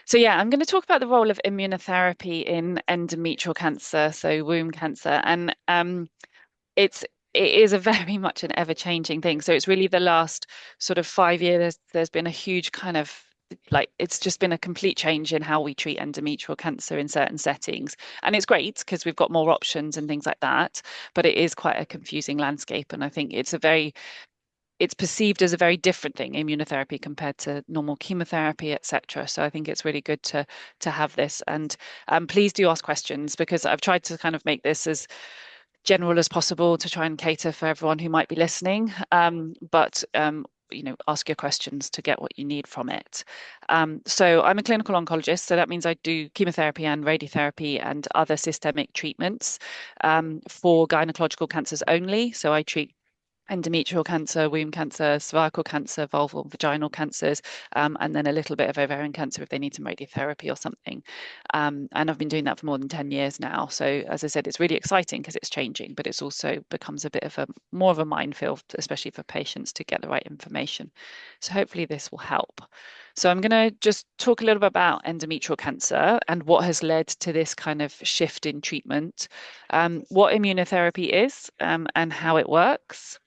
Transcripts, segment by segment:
So yeah, I'm going to talk about the role of immunotherapy in endometrial cancer, so womb cancer, and it's it is a very much an ever-changing thing. So it's really the last sort of 5 years, there's been a huge kind of like it's just been a complete change in how we treat endometrial cancer in certain settings. And it's great because we've got more options and things like that, but it is quite a confusing landscape. And I think it's perceived as a very different thing, immunotherapy compared to normal chemotherapy, etc. So I think it's really good to have this. And please do ask questions because I've tried to kind of make this as general as possible to try and cater for everyone who might be listening. Ask your questions to get what you need from it. So I'm a clinical oncologist, so that means I do chemotherapy and radiotherapy and other systemic treatments for gynecological cancers only. So I treat endometrial cancer, womb cancer, cervical cancer, vulval, vaginal cancers, and then a little bit of ovarian cancer if they need some radiotherapy or something. And I've been doing that for more than 10 years now. So as I said, it's really exciting because it's changing, but it's also becomes a bit of a more of a minefield, especially for patients to get the right information. So hopefully this will help. So I'm going to just talk a little bit about endometrial cancer and what has led to this kind of shift in treatment, what immunotherapy is, and how it works,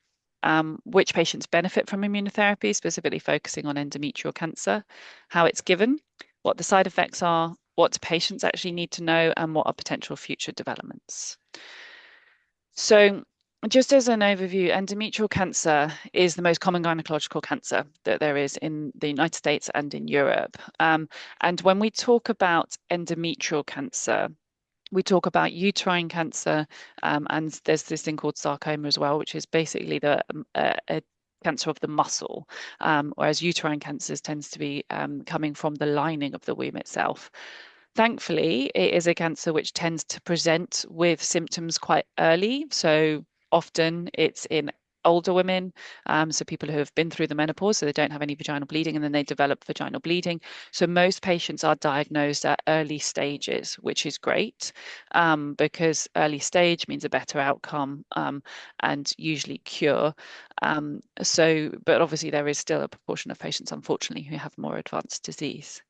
which patients benefit from immunotherapy, specifically focusing on endometrial cancer, how it's given, what the side effects are, what do patients actually need to know, and what are potential future developments. So, just as an overview, endometrial cancer is the most common gynecological cancer that there is in the United States and in Europe. And when we talk about endometrial cancer, we talk about uterine cancer, and there's this thing called sarcoma as well, which is basically a cancer of the muscle, whereas uterine cancers tends to be coming from the lining of the womb itself. Thankfully, it is a cancer which tends to present with symptoms quite early. So often it's in older women, so people who have been through the menopause, so they don't have any vaginal bleeding, and then they develop vaginal bleeding. So most patients are diagnosed at early stages, which is great, because early stage means a better outcome, and usually cure. But obviously there is still a proportion of patients, unfortunately, who have more advanced disease.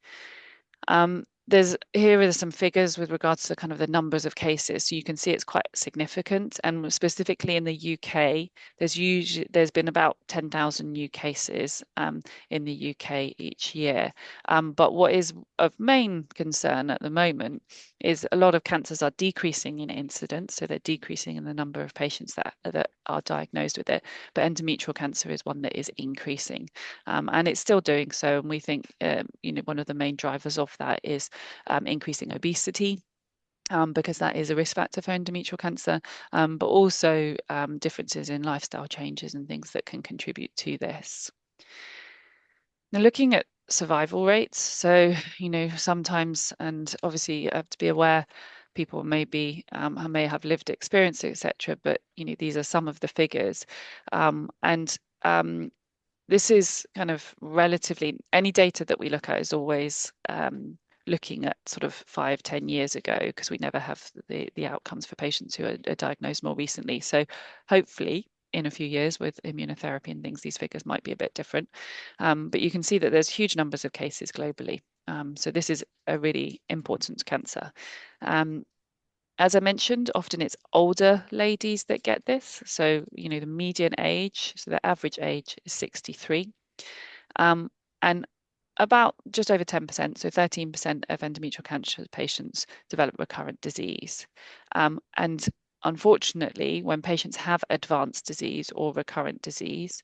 Here are some figures with regards to kind of the numbers of cases. So you can see it's quite significant, and specifically in the UK, there's been about 10,000 new cases in the UK each year. But what is of main concern at the moment is a lot of cancers are decreasing in incidence, so they're decreasing in the number of patients that are diagnosed with it. But endometrial cancer is one that is increasing, and it's still doing so. And we think, one of the main drivers of that is increasing obesity, because that is a risk factor for endometrial cancer, but also differences in lifestyle changes and things that can contribute to this. Now, looking at survival rates, so sometimes, and obviously you have to be aware, people may have lived experience, etc. But these are some of the figures, and this is kind of relatively, any data that we look at is always looking at sort of 5-10 years ago, because we never have the outcomes for patients who are diagnosed more recently. So hopefully in a few years with immunotherapy and things, these figures might be a bit different. But you can see that there's huge numbers of cases globally. So this is a really important cancer. As I mentioned, often it's older ladies that get this. So, the median age, so the average age is 63. And about just over 10%, so 13% of endometrial cancer patients develop recurrent disease. And unfortunately, when patients have advanced disease or recurrent disease,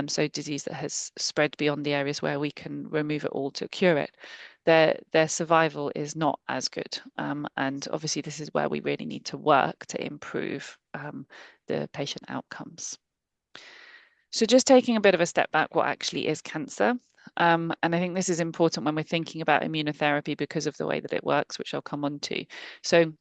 so disease that has spread beyond the areas where we can remove it all to cure it, their survival is not as good. And obviously, this is where we really need to work to improve the patient outcomes. So just taking a bit of a step back, what actually is cancer? And I think this is important when we're thinking about immunotherapy because of the way that it works, which I'll come on to. So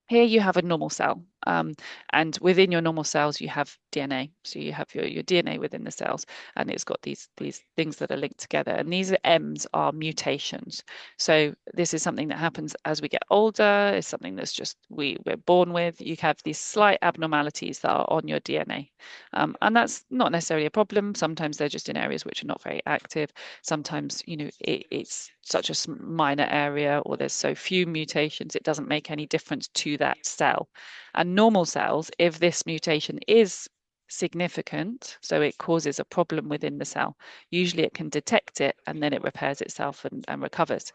here you have a normal cell. And within your normal cells, you have DNA. So you have your DNA within the cells, and it's got these things that are linked together. And these M's are mutations. So this is something that happens as we get older. It's something that's just we're born with. You have these slight abnormalities that are on your DNA. And that's not necessarily a problem. Sometimes they're just in areas which are not very active. Sometimes, it's such a minor area, or there's so few mutations, it doesn't make any difference to that cell. And normal cells, if this mutation is significant, so it causes a problem within the cell, usually it can detect it and then it repairs itself and recovers.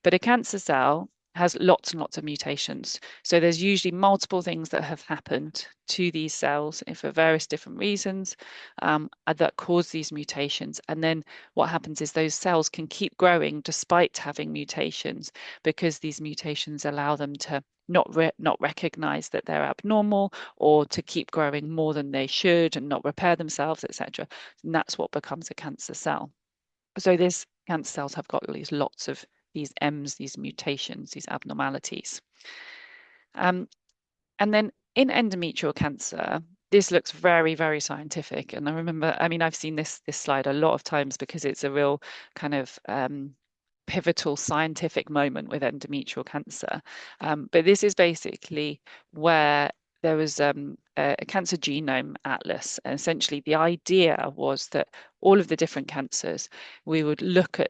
But a cancer cell has lots and lots of mutations. So there's usually multiple things that have happened to these cells for various different reasons that cause these mutations. And then what happens is those cells can keep growing despite having mutations, because these mutations allow them to not recognize that they're abnormal, or to keep growing more than they should and not repair themselves, etc. And that's what becomes a cancer cell. So these cancer cells have got lots of these M's, these mutations, these abnormalities. And then in endometrial cancer, this looks very, very scientific. And I remember, I've seen this slide a lot of times because it's a real kind of pivotal scientific moment with endometrial cancer. But this is basically where there was a cancer genome atlas. And essentially, the idea was that all of the different cancers, we would look at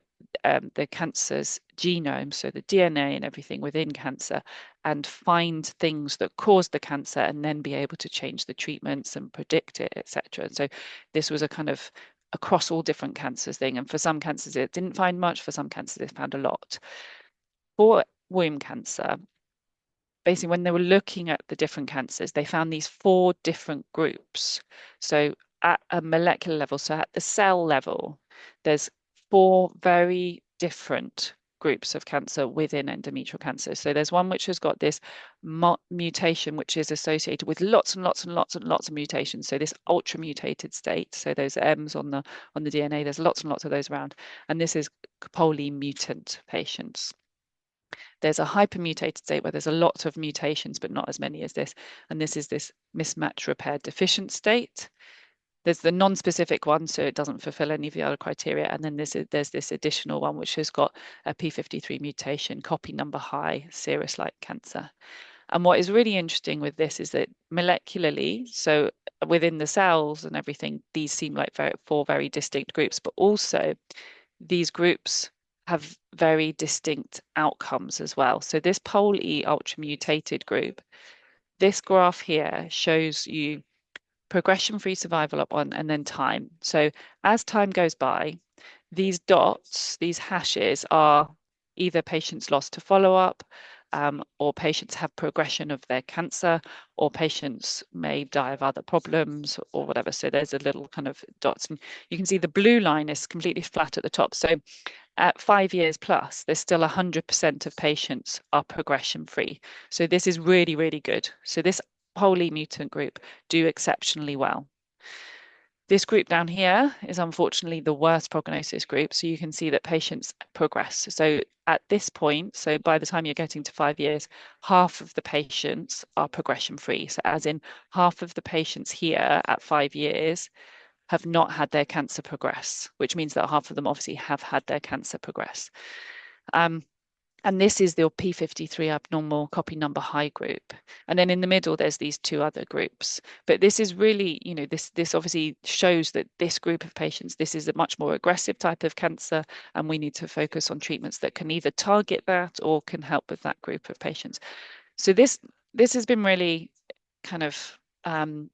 the cancer's genome, so the DNA and everything within cancer, and find things that cause the cancer, and then be able to change the treatments and predict it, etc. So this was a kind of across all different cancers thing. And for some cancers, it didn't find much. For some cancers, it found a lot. For womb cancer, basically, when they were looking at the different cancers, they found these 4 different groups. So at a molecular level, so at the cell level, there's 4 very different groups of cancer within endometrial cancer. So there's one which has got this mutation, which is associated with lots and lots and lots and lots of mutations. So this ultra mutated state. So those M's on the DNA, there's lots and lots of those around. And this is polymutant patients. There's a hypermutated state where there's a lot of mutations, but not as many as this. And this is this mismatch repair deficient state. There's the non-specific one, so it doesn't fulfill any of the other criteria. And then there's this additional one, which has got a p53 mutation, copy number high, serous-like cancer. And what is really interesting with this is that molecularly, so within the cells and everything, these seem like 4 very distinct groups, but also these groups have very distinct outcomes as well. So this POLE ultra mutated group, this graph here shows you progression-free survival up on, and then time. So as time goes by, these dots, these hashes, are either patients lost to follow-up, or patients have progression of their cancer, or patients may die of other problems or whatever. So there's a little kind of dots. And you can see the blue line is completely flat at the top. So at 5 years plus, there's still 100% of patients are progression free. So this is really, really good. So this POLE mutant group do exceptionally well. This group down here is unfortunately the worst prognosis group. So you can see that patients progress. So at this point, so by the time you're getting to 5 years, half of the patients are progression free. So as in half of the patients here at 5 years have not had their cancer progress, which means that half of them obviously have had their cancer progress. And this is the p53 abnormal copy number high group. And then in the middle, there's these 2 other groups. But this is really, this obviously shows that this group of patients, this is a much more aggressive type of cancer, and we need to focus on treatments that can either target that or can help with that group of patients. So this has been really kind of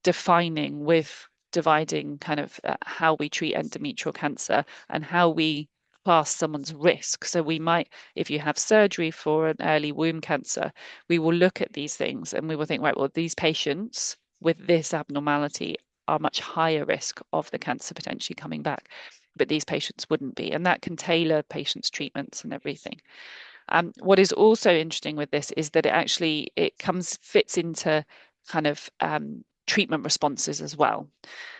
defining with dividing kind of how we treat endometrial cancer and how we class someone's risk. So we might, if you have surgery for an early womb cancer, we will look at these things and we will think, right, well, these patients with this abnormality are much higher risk of the cancer potentially coming back, but these patients wouldn't be. And that can tailor patients' treatments and everything. What is also interesting with this is that it fits into kind of treatment responses as well.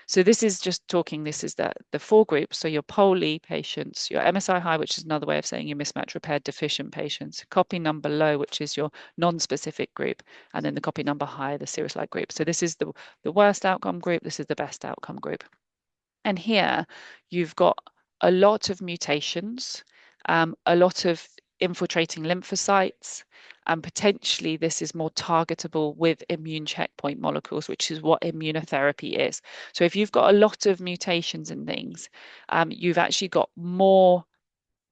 So this is just talking, this is the four groups. So your POLE patients, your MSI high, which is another way of saying your mismatch repair deficient patients, copy number low, which is your non-specific group, and then the copy number high, the cirrus-like group. So this is the worst outcome group, this is the best outcome group. And here you've got a lot of mutations, a lot of infiltrating lymphocytes, and potentially this is more targetable with immune checkpoint molecules, which is what immunotherapy is. So if you've got a lot of mutations and things, you've actually got more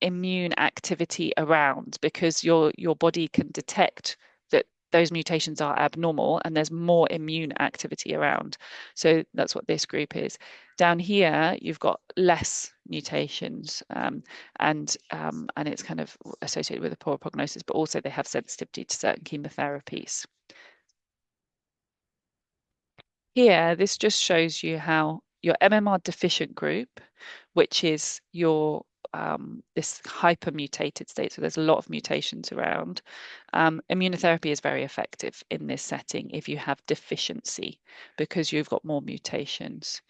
immune activity around because your body can detect that those mutations are abnormal and there's more immune activity around. So that's what this group is. Down here, you've got less mutations and it's kind of associated with a poor prognosis, but also they have sensitivity to certain chemotherapies. Here, this just shows you how your MMR deficient group, which is your this hypermutated state, so there's a lot of mutations around. Immunotherapy is very effective in this setting if you have deficiency because you've got more mutations.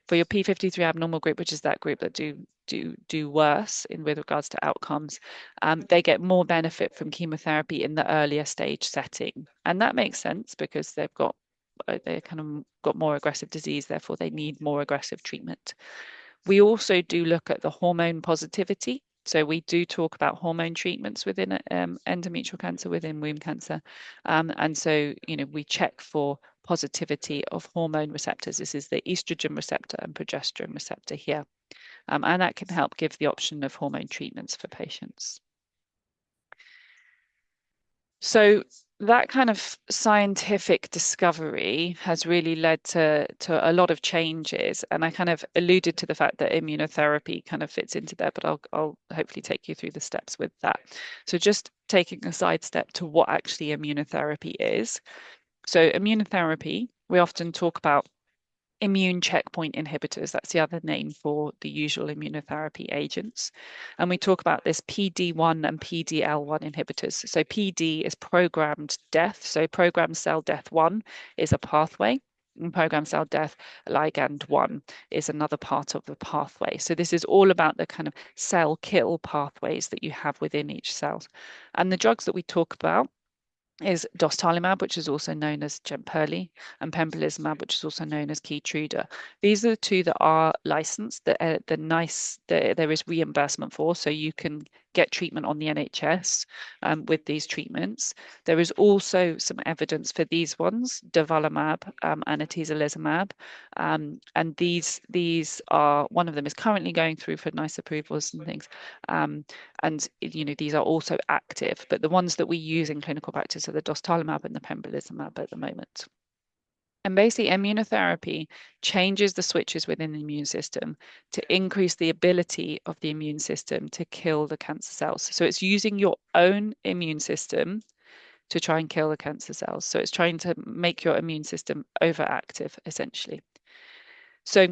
For your P53 abnormal group, which is that group that do worse with regards to outcomes, they get more benefit from chemotherapy in the earlier stage setting, and that makes sense because they kind of got more aggressive disease, therefore they need more aggressive treatment. We also do look at the hormone positivity. So we do talk about hormone treatments within endometrial cancer, within womb cancer. And so, we check for positivity of hormone receptors. This is the estrogen receptor and progesterone receptor here. And that can help give the option of hormone treatments for patients. So that kind of scientific discovery has really led to a lot of changes. And I kind of alluded to the fact that immunotherapy kind of fits into there, but I'll hopefully take you through the steps with that. So just taking a side step to what actually immunotherapy is. So immunotherapy, we often talk about immune checkpoint inhibitors. That's the other name for the usual immunotherapy agents. And we talk about this PD-1 and PD-L1 inhibitors. So PD is programmed death. So programmed cell death 1 is a pathway. And programmed cell death ligand 1 is another part of the pathway. So this is all about the kind of cell kill pathways that you have within each cell. And the drugs that we talk about is dostarlimab, which is also known as Jemperli, and pembrolizumab, which is also known as Keytruda. These are the two that are licensed, that there is reimbursement for, so you can get treatment on the NHS with these treatments. There is also some evidence for these ones, durvalumab and atezolizumab, and these are, one of them is currently going through for NICE approvals and things, and these are also active, but the ones that we use in clinical practice are the dostarlimab and the pembrolizumab at the moment. And basically, immunotherapy changes the switches within the immune system to increase the ability of the immune system to kill the cancer cells. So it's using your own immune system to try and kill the cancer cells. So it's trying to make your immune system overactive, essentially. So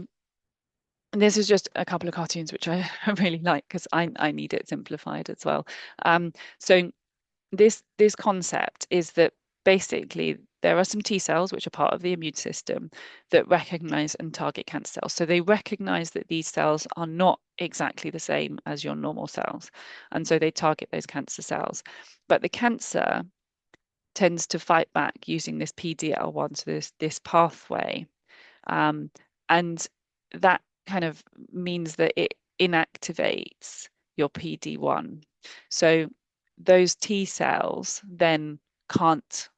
this is just a couple of cartoons, which I really like because I need it simplified as well. So this concept is that basically there are some T cells which are part of the immune system that recognize and target cancer cells. So they recognize that these cells are not exactly the same as your normal cells, and so they target those cancer cells. But the cancer tends to fight back using this PD-L1, so this pathway, and that kind of means that it inactivates your PD-1. So those T cells then can't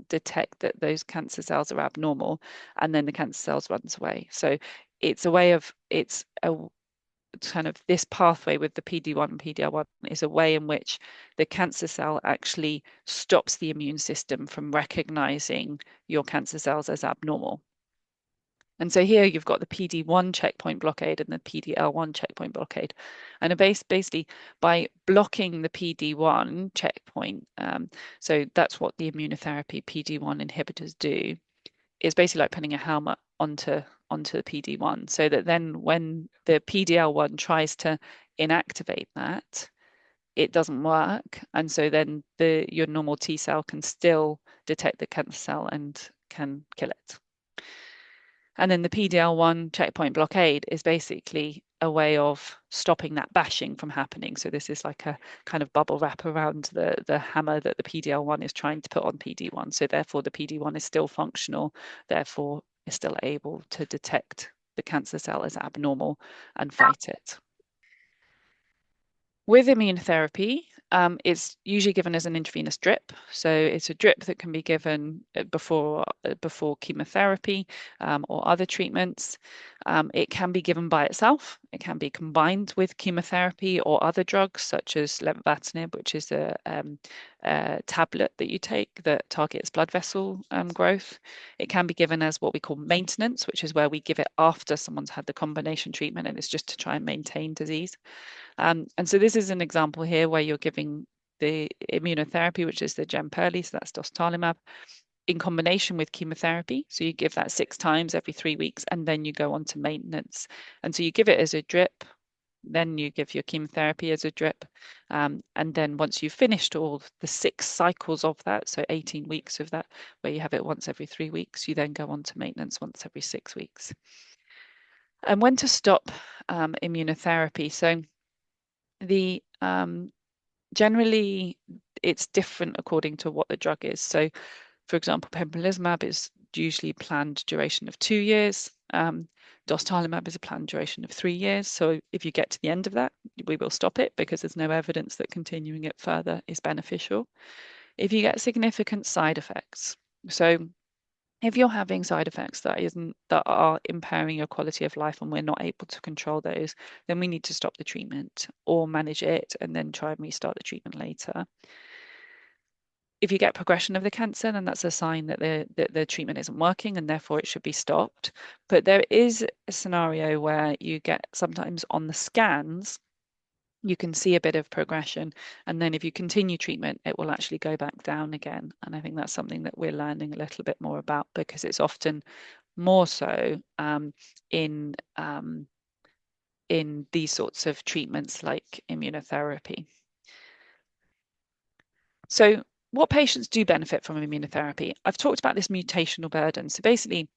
detect that those cancer cells are abnormal, and then the cancer cells runs away. So it's a kind of this pathway with the PD-1 and PD-L1 is a way in which the cancer cell actually stops the immune system from recognizing your cancer cells as abnormal. And so here you've got the PD-1 checkpoint blockade and the PD-L1 checkpoint blockade. And basically by blocking the PD-1 checkpoint, so that's what the immunotherapy PD-1 inhibitors do, is basically like putting a helmet onto the PD-1, so that then when the PD-L1 tries to inactivate that, it doesn't work. And so then your normal T cell can still detect the cancer cell and can kill it. And then the PD-L1 checkpoint blockade is basically a way of stopping that bashing from happening. So this is like a kind of bubble wrap around the hammer that the PD-L1 is trying to put on PD-1. So therefore the PD-1 is still functional, therefore is still able to detect the cancer cell as abnormal and fight it. With immunotherapy, it's usually given as an intravenous drip. So it's a drip that can be given before chemotherapy or other treatments. It can be given by itself. It can be combined with chemotherapy or other drugs such as lenvatinib, which is a tablet that you take that targets blood vessel growth. It can be given as what we call maintenance, which is where we give it after someone's had the combination treatment, and it's just to try and maintain disease. And so this is an example here where you're giving the immunotherapy, which is the Jemperli, so that's dostarlimab, in combination with chemotherapy. So you give that 6 times every 3 weeks, and then you go on to maintenance. And so you give it as a drip, then you give your chemotherapy as a drip. And then once you've finished all the 6 cycles of that, so 18 weeks of that, where you have it once every 3 weeks, you then go on to maintenance once every 6 weeks. And when to stop immunotherapy. So the generally it's different according to what the drug is. So for example, pembrolizumab is usually planned duration of 2 years. Dostarlimab is a planned duration of 3 years. So if you get to the end of that, we will stop it because there's no evidence that continuing it further is beneficial. If you get significant side effects, so if you're having side effects that are impairing your quality of life and we're not able to control those, then we need to stop the treatment or manage it and then try and restart the treatment later. If you get progression of the cancer, then that's a sign that the treatment isn't working and therefore it should be stopped. But there is a scenario where you get sometimes on the scans, you can see a bit of progression. And then if you continue treatment, it will actually go back down again. And I think that's something that we're learning a little bit more about because it's often more so in these sorts of treatments like immunotherapy. So what patients do benefit from immunotherapy? I've talked about this mutational burden. So basically,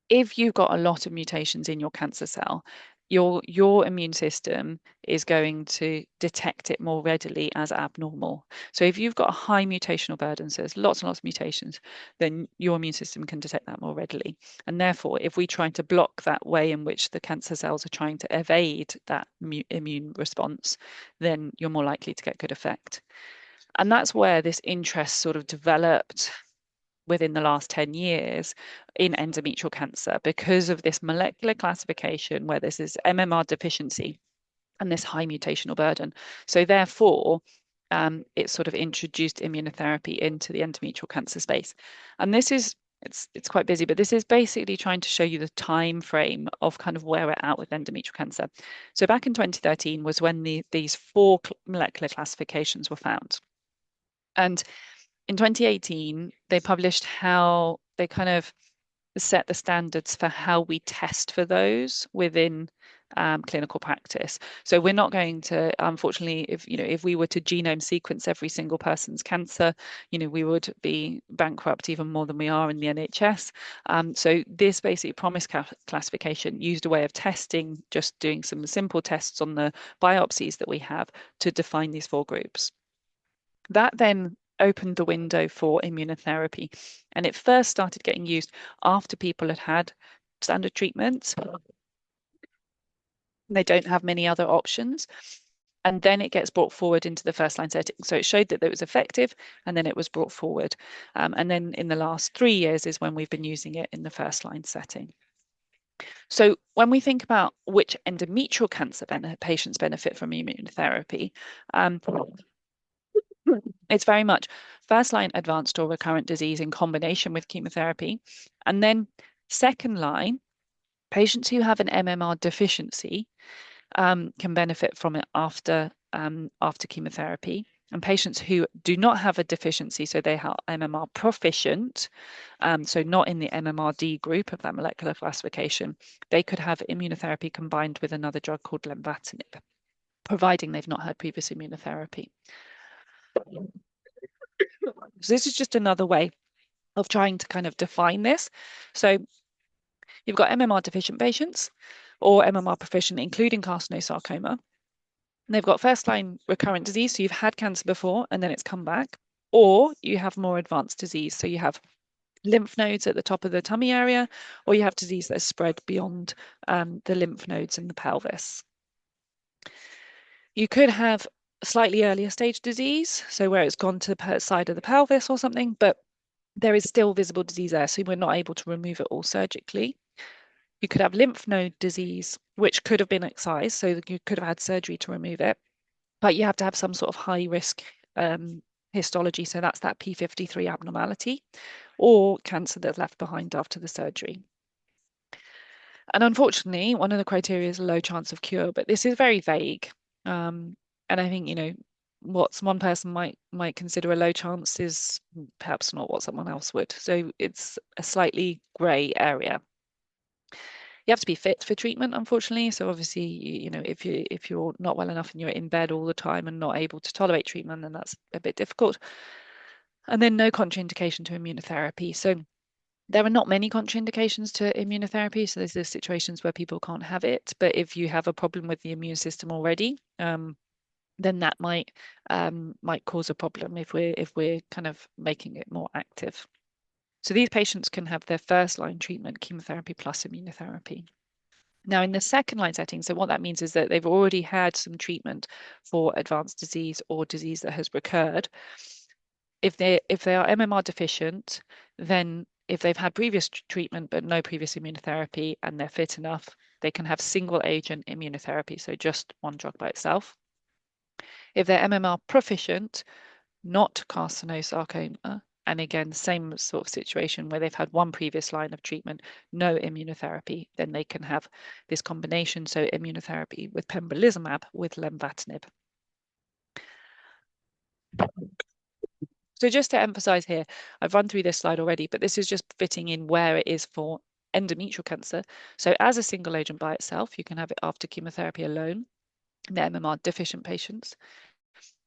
if you've got a lot of mutations in your cancer cell, your immune system is going to detect it more readily as abnormal. So if you've got a high mutational burden, so there's lots and lots of mutations, then your immune system can detect that more readily. And therefore, if we try to block that way in which the cancer cells are trying to evade that immune response, then you're more likely to get good effect. And that's where this interest sort of developed within the last 10 years in endometrial cancer because of this molecular classification where this is MMR deficiency and this high mutational burden. So therefore, it sort of introduced immunotherapy into the endometrial cancer space. And this is, it's quite busy, but this is basically trying to show you the time frame of kind of where we're at with endometrial cancer. So back in 2013 was when these 4 molecular classifications were found. And in 2018, they published how they kind of set the standards for how we test for those within clinical practice. So we're not going to, unfortunately, if we were to genome sequence every single person's cancer, we would be bankrupt even more than we are in the NHS. So this basically PROMIS classification used a way of testing, just doing some simple tests on the biopsies that we have to define these 4 groups. That then opened the window for immunotherapy. And it first started getting used after people had had standard treatments. They don't have many other options. And then it gets brought forward into the first line setting. So it showed that it was effective, and then it was brought forward. And then in the last 3 years is when we've been using it in the first line setting. So when we think about which endometrial cancer patients benefit from immunotherapy, it's very much first line advanced or recurrent disease in combination with chemotherapy. And then second line, patients who have an MMR deficiency can benefit from it after chemotherapy. And patients who do not have a deficiency, so they are MMR proficient, so not in the MMRD group of that molecular classification, they could have immunotherapy combined with another drug called lenvatinib, providing they've not had previous immunotherapy. So this is just another way of trying to kind of define this. So you've got MMR deficient patients or MMR proficient, including carcinosarcoma. And they've got first line recurrent disease, so you've had cancer before and then it's come back, or you have more advanced disease. So you have lymph nodes at the top of the tummy area, or you have disease that's spread beyond the lymph nodes in the pelvis. You could have slightly earlier stage disease, so where it's gone to the side of the pelvis or something, but there is still visible disease there, so we're not able to remove it all surgically. You could have lymph node disease, which could have been excised, so you could have had surgery to remove it, but you have to have some sort of high risk histology, so that's that P53 abnormality, or cancer that's left behind after the surgery. And unfortunately, one of the criteria is a low chance of cure, but this is very vague. And I think, what one person might consider a low chance is perhaps not what someone else would. So it's a slightly grey area. You have to be fit for treatment, unfortunately. So obviously, if you're not well enough and you're in bed all the time and not able to tolerate treatment, then that's a bit difficult. And then no contraindication to immunotherapy. So there are not many contraindications to immunotherapy. So there's the situations where people can't have it. But if you have a problem with the immune system already, then that might cause a problem if we're kind of making it more active. So these patients can have their first line treatment, chemotherapy plus immunotherapy. Now, in the second line setting, so what that means is that they've already had some treatment for advanced disease or disease that has recurred. If they are MMR deficient, then if they've had previous treatment but no previous immunotherapy and they're fit enough, they can have single agent immunotherapy, so just one drug by itself. If they're MMR proficient, not carcinosarcoma, and again, same sort of situation where they've had one previous line of treatment, no immunotherapy, then they can have this combination, so immunotherapy with pembrolizumab with lenvatinib. So just to emphasize here, I've run through this slide already, but this is just fitting in where it is for endometrial cancer. So as a single agent by itself, you can have it after chemotherapy alone in the MMR deficient patients.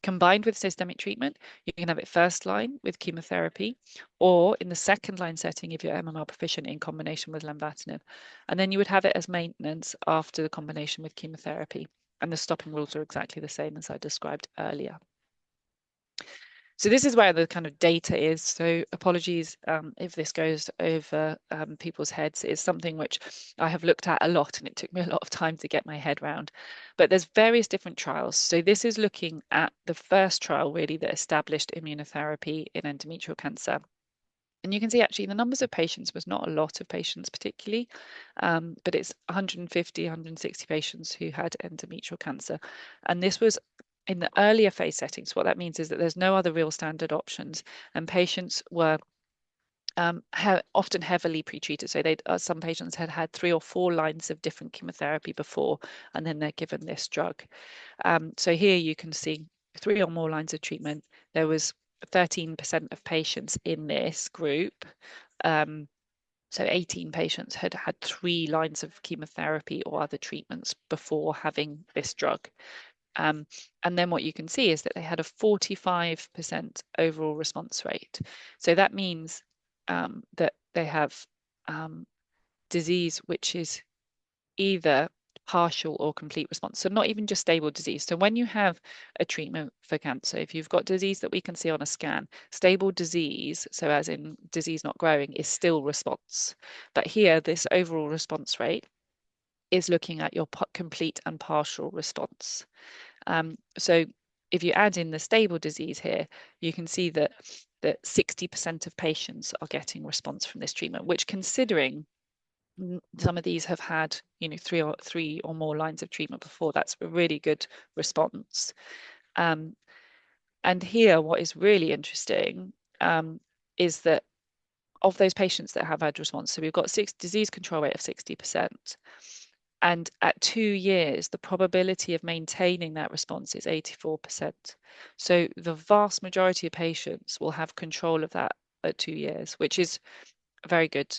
Combined with systemic treatment, you can have it first line with chemotherapy, or in the second line setting if you're MMR proficient in combination with lenvatinib. And then you would have it as maintenance after the combination with chemotherapy. And the stopping rules are exactly the same as I described earlier. So this is where the kind of data is. So apologies if this goes over people's heads. It's something which I have looked at a lot and it took me a lot of time to get my head around. But there's various different trials. So this is looking at the first trial really that established immunotherapy in endometrial cancer. And you can see actually the numbers of patients was not a lot of patients particularly, but it's 150, 160 patients who had endometrial cancer. And this was in the earlier phase settings. What that means is that there's no other real standard options, and patients were often heavily pretreated. So some patients had had 3 or 4 lines of different chemotherapy before, and then they're given this drug. So here you can see 3 or more lines of treatment. There was 13% of patients in this group. So 18 patients had had 3 lines of chemotherapy or other treatments before having this drug. And then what you can see is that they had a 45% overall response rate. So that means that they have disease which is either partial or complete response. So not even just stable disease. So when you have a treatment for cancer, if you've got disease that we can see on a scan, stable disease, so as in disease not growing, is still response. But here, this overall response rate is looking at your complete and partial response. So if you add in the stable disease here, you can see that 60% of patients are getting response from this treatment, which considering some of these have had, 3 or more lines of treatment before, that's a really good response. And here, what is really interesting is that of those patients that have had response, so we've got disease control rate of 60%. And at 2 years, the probability of maintaining that response is 84%. So the vast majority of patients will have control of that at 2 years, which is very good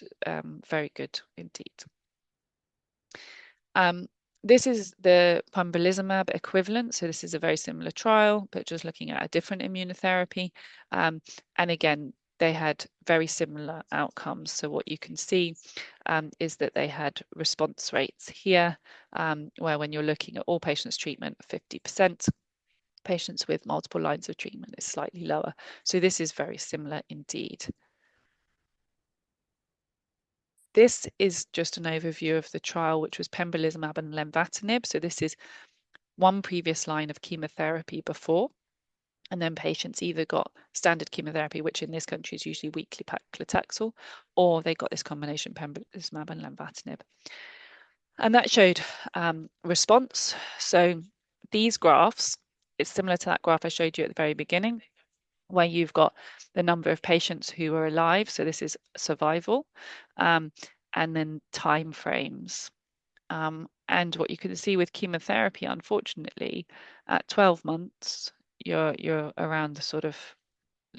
indeed. This is the pembrolizumab equivalent. So this is a very similar trial, but just looking at a different immunotherapy. And again, they had very similar outcomes. So what you can see is that they had response rates here, where when you're looking at all patients treatment, 50%, patients with multiple lines of treatment is slightly lower. So this is very similar indeed. This is just an overview of the trial, which was pembrolizumab and lenvatinib. So this is one previous line of chemotherapy before, and then patients either got standard chemotherapy, which in this country is usually weekly paclitaxel, or they got this combination pembrolizumab and lenvatinib. And that showed response. So these graphs, it's similar to that graph I showed you at the very beginning, where you've got the number of patients who are alive. So this is survival, and then time frames. And what you can see with chemotherapy, unfortunately, at 12 months, you're around the sort of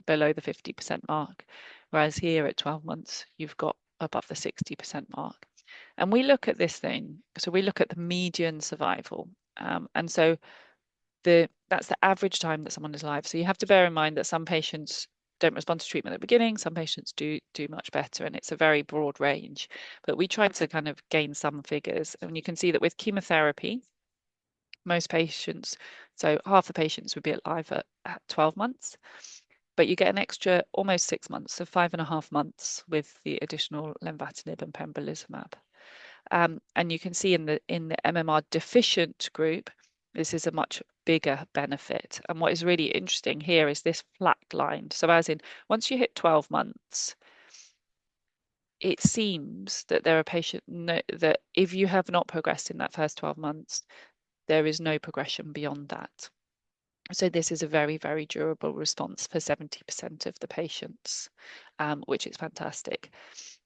below the 50% mark, whereas here at 12 months, you've got above the 60% mark. And we look at this thing, so we look at the median survival. And so that's the average time that someone is alive. So you have to bear in mind that some patients don't respond to treatment at the beginning, some patients do much better, and it's a very broad range. But we tried to kind of gain some figures, and you can see that with chemotherapy, most patients, so half the patients would be alive at 12 months, but you get an extra almost 6 months, so 5.5 months with the additional lenvatinib and pembrolizumab. And you can see in the MMR deficient group, this is a much bigger benefit. And what is really interesting here is this flat line. So as in, once you hit 12 months, it seems that there are patients that if you have not progressed in that first 12 months, there is no progression beyond that. So this is a very, very durable response for 70% of the patients, which is fantastic.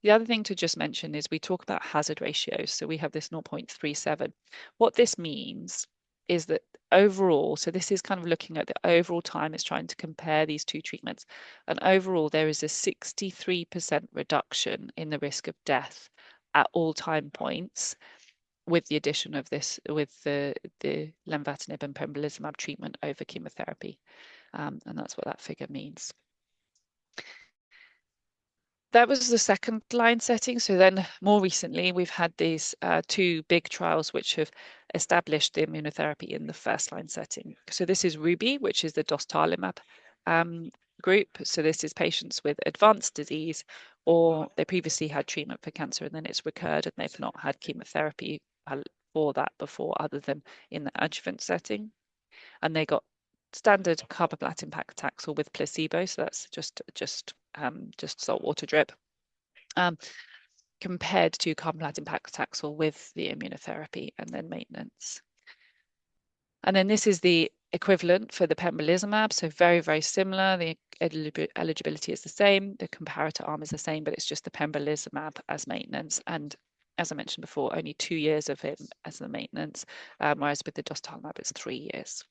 The other thing to just mention is we talk about hazard ratios. So we have this 0.37. What this means is that overall, so this is kind of looking at the overall time, it's trying to compare these two treatments. And overall, there is a 63% reduction in the risk of death at all time points with the addition of this, with the lenvatinib and pembrolizumab treatment over chemotherapy. And that's what that figure means. That was the second line setting. So then more recently, we've had these two big trials which have established the immunotherapy in the first line setting. So this is Ruby, which is the dostarlimab group. So this is patients with advanced disease, or they previously had treatment for cancer and then it's recurred and they've not had chemotherapy for that before, other than in the adjuvant setting. And they got standard carboplatin paclitaxel with placebo, so that's just saltwater drip, compared to carboplatin paclitaxel with the immunotherapy and then maintenance. And then this is the equivalent for the pembrolizumab, so very, very similar. The eligibility is the same, the comparator arm is the same, but it's just the pembrolizumab as maintenance. And as I mentioned before, only 2 years of it as the maintenance, whereas with the dostarlimab, it's 3 years.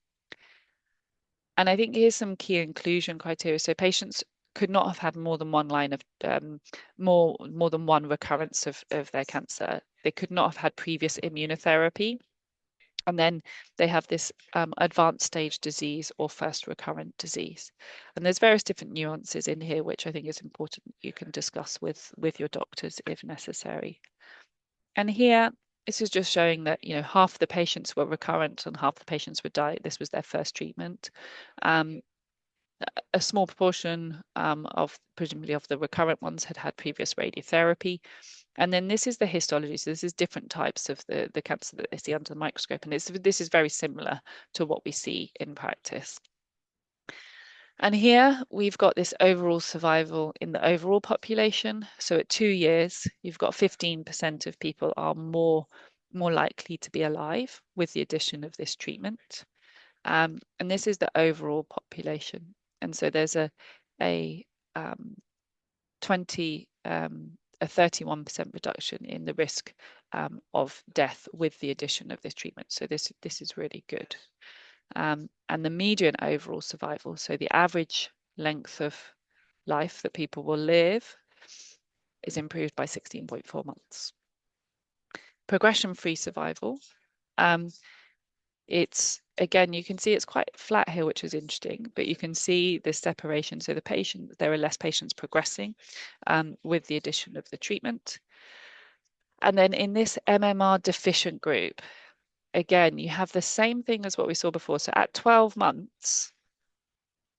And I think here's some key inclusion criteria. So patients could not have had more than one line of more than one recurrence of their cancer. They could not have had previous immunotherapy. And then they have this advanced stage disease or first recurrent disease. And there's various different nuances in here, which I think is important you can discuss with your doctors if necessary. And here, this is just showing that, you know, half the patients were recurrent and half the patients were died. This was their first treatment. A small proportion of presumably of the recurrent ones had had previous radiotherapy. And then this is the histology. So this is different types of the cancer that they see under the microscope. And this is very similar to what we see in practice. And here we've got this overall survival in the overall population. So at 2 years, you've got 15% of people are more likely to be alive with the addition of this treatment. And this is the overall population. And so there's a 31% reduction in the risk of death with the addition of this treatment. So this is really good. And the median overall survival, so the average length of life that people will live, is improved by 16.4 months. Progression-free survival. it's, again, you can see it's quite flat here, which is interesting, but you can see the separation. So there are less patients progressing with the addition of the treatment. And then in this MMR deficient group, again, you have the same thing as what we saw before. So at 12 months,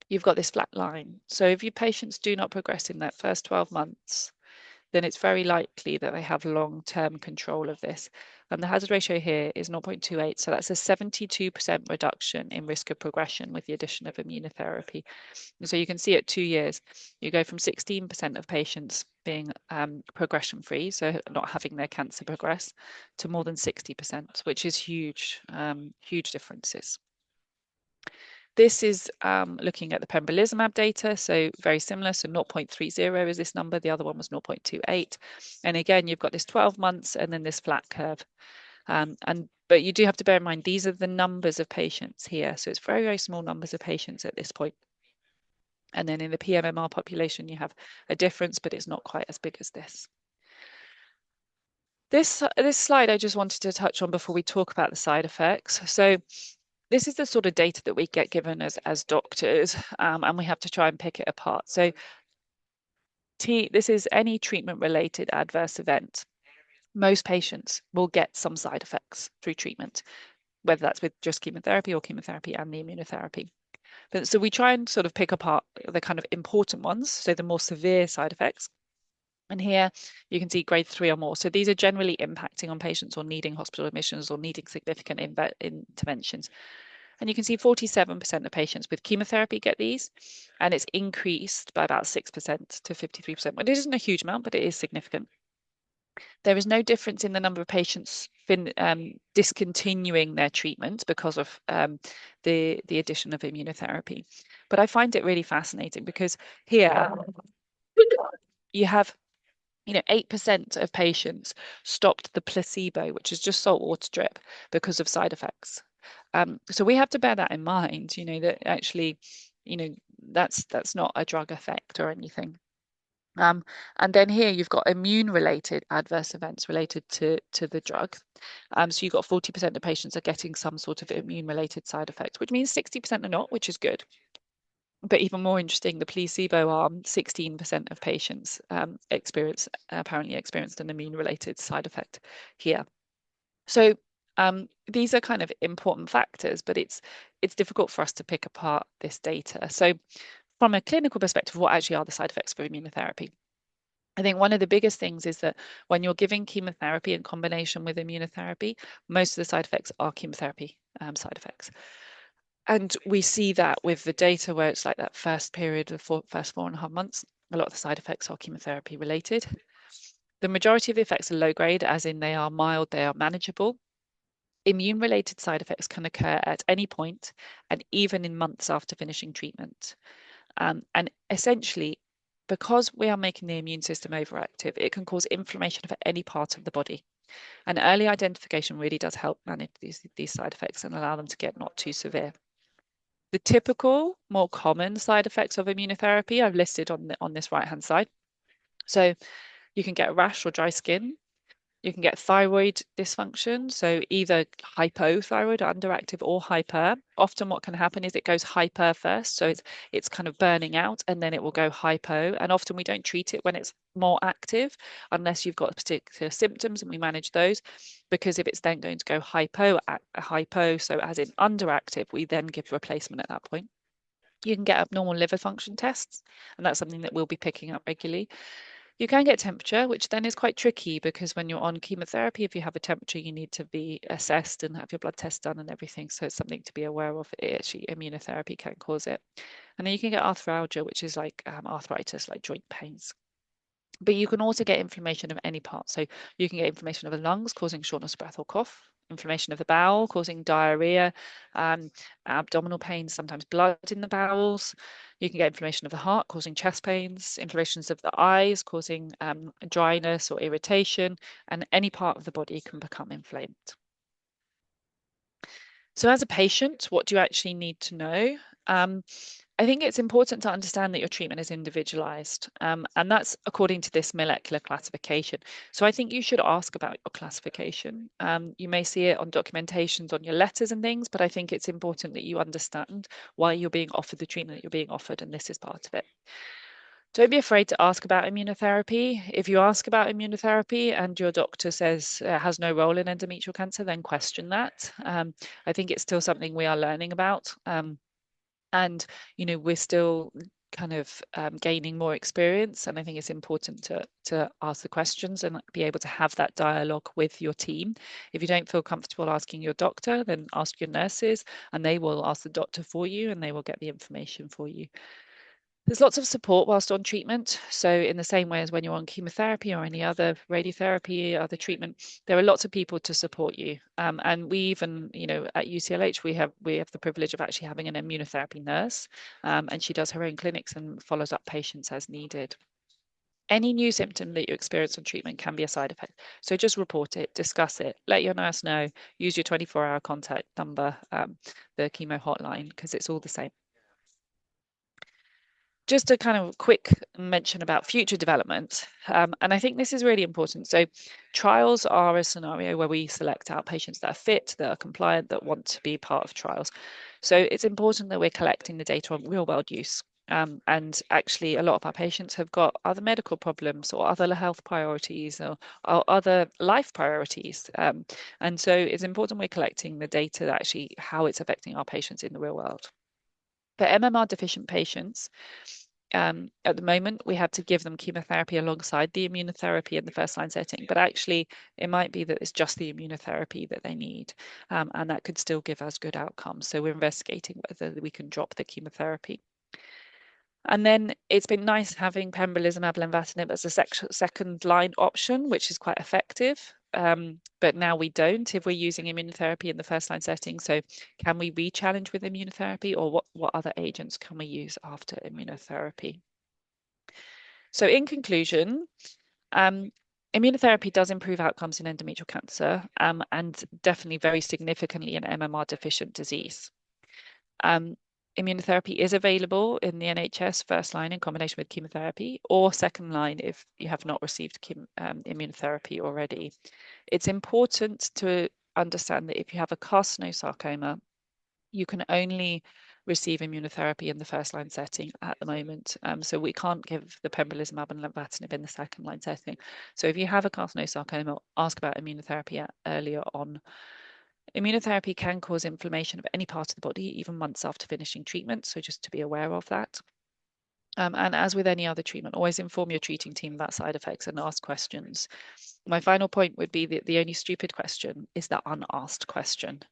you've got this flat line. So if your patients do not progress in that first 12 months, then it's very likely that they have long-term control of this. And the hazard ratio here is 0.28. So that's a 72% reduction in risk of progression with the addition of immunotherapy. And so you can see at 2 years, you go from 16% of patients being progression-free, so not having their cancer progress, to more than 60%, which is huge, huge differences. This is looking at the pembrolizumab data, so very similar. So 0.30 is this number. The other one was 0.28. And again, you've got this 12 months and then this flat curve. But you do have to bear in mind, these are the numbers of patients here. So it's very, very small numbers of patients at this point. And then in the pMMR population, you have a difference, but it's not quite as big as this. This slide I just wanted to touch on before we talk about the side effects. So this is the sort of data that we get given as doctors, and we have to try and pick it apart. So this is any treatment-related adverse event. Most patients will get some side effects through treatment, whether that's with just chemotherapy or chemotherapy and the immunotherapy. But so we try and sort of pick apart the kind of important ones, so the more severe side effects. And here you can see grade 3 or more. So these are generally impacting on patients or needing hospital admissions or needing significant interventions. And you can see 47% of patients with chemotherapy get these, and it's increased by about 6% to 53%. Well, it isn't a huge amount, but it is significant. There is no difference in the number of patients discontinuing their treatment because of the addition of immunotherapy. But I find it really fascinating because here you have 8% of patients stopped the placebo, which is just salt water drip, because of side effects. So we have to bear that in mind, that actually, that's not a drug effect or anything. And then here you've got immune-related adverse events related to the drug. So you've got 40% of patients are getting some sort of immune-related side effect, which means 60% are not, which is good. But even more interesting, the placebo arm, 16% of patients apparently experienced an immune-related side effect here. So these are kind of important factors, but it's difficult for us to pick apart this data. So from a clinical perspective, what actually are the side effects for immunotherapy? I think one of the biggest things is that when you're giving chemotherapy in combination with immunotherapy, most of the side effects are chemotherapy side effects. And we see that with the data where it's like that first period of first 4.5 months, a lot of the side effects are chemotherapy related. The majority of the effects are low grade, as in they are mild, they are manageable. Immune related side effects can occur at any point and even in months after finishing treatment. And essentially, because we are making the immune system overactive, it can cause inflammation of any part of the body. And early identification really does help manage these side effects and allow them to get not too severe. The typical, more common side effects of immunotherapy I've listed on this right-hand side. So you can get a rash or dry skin. You can get thyroid dysfunction, so either hypothyroid, underactive, or hyper. Often what can happen is it goes hyper first, so it's kind of burning out, and then it will go hypo. And often we don't treat it when it's more active, unless you've got particular symptoms, and we manage those. Because if it's then going to go hypo, so as in underactive, we then give replacement at that point. You can get abnormal liver function tests, and that's something that we'll be picking up regularly. You can get temperature, which then is quite tricky because when you're on chemotherapy, if you have a temperature, you need to be assessed and have your blood test done and everything. So it's something to be aware of. Actually, immunotherapy can cause it. And then you can get arthralgia, which is like arthritis, like joint pains. But you can also get inflammation of any part. So you can get inflammation of the lungs causing shortness of breath or cough, inflammation of the bowel causing diarrhea, abdominal pain, sometimes blood in the bowels. You can get inflammation of the heart causing chest pains, inflammations of the eyes causing dryness or irritation, and any part of the body can become inflamed. So as a patient, what do you actually need to know? I think it's important to understand that your treatment is individualized, and that's according to this molecular classification. So I think you should ask about your classification. You may see it on documentations on your letters and things, but I think it's important that you understand why you're being offered the treatment that you're being offered, and this is part of it. Don't be afraid to ask about immunotherapy. If you ask about immunotherapy and your doctor says it has no role in endometrial cancer, then question that. I think it's still something we are learning about. And we're still kind of gaining more experience, and I think it's important to ask the questions and be able to have that dialogue with your team. If you don't feel comfortable asking your doctor, then ask your nurses, and they will ask the doctor for you, and they will get the information for you. There's lots of support whilst on treatment. So in the same way as when you're on chemotherapy or any other radiotherapy, other treatment, there are lots of people to support you. And we even, at UCLH, we have the privilege of actually having an immunotherapy nurse, and she does her own clinics and follows up patients as needed. Any new symptom that you experience on treatment can be a side effect. So just report it, discuss it, let your nurse know, use your 24-hour contact number, the chemo hotline, because it's all the same. Just a kind of quick mention about future development, and I think this is really important. So trials are a scenario where we select out patients that are fit, that are compliant, that want to be part of trials. So it's important that we're collecting the data on real world use. And actually, a lot of our patients have got other medical problems or other health priorities or other life priorities. And so it's important we're collecting the data that actually how it's affecting our patients in the real world. For MMR deficient patients, at the moment, we have to give them chemotherapy alongside the immunotherapy in the first line setting, but actually it might be that it's just the immunotherapy that they need, and that could still give us good outcomes. So we're investigating whether we can drop the chemotherapy. And then it's been nice having pembrolizumab lenvatinib as a second line option, which is quite effective. But now we don't if we're using immunotherapy in the first line setting. So can we re-challenge with immunotherapy, or what other agents can we use after immunotherapy? So in conclusion, immunotherapy does improve outcomes in endometrial cancer, and definitely very significantly in MMR deficient disease. Immunotherapy is available in the NHS first line in combination with chemotherapy, or second line if you have not received immunotherapy already. It's important to understand that if you have a carcinosarcoma, you can only receive immunotherapy in the first line setting at the moment. So we can't give the pembrolizumab and lenvatinib in the second line setting. So if you have a carcinosarcoma, ask about immunotherapy earlier on. Immunotherapy can cause inflammation of any part of the body, even months after finishing treatment. So just to be aware of that. And as with any other treatment, always inform your treating team about side effects and ask questions. My final point would be that the only stupid question is the unasked question.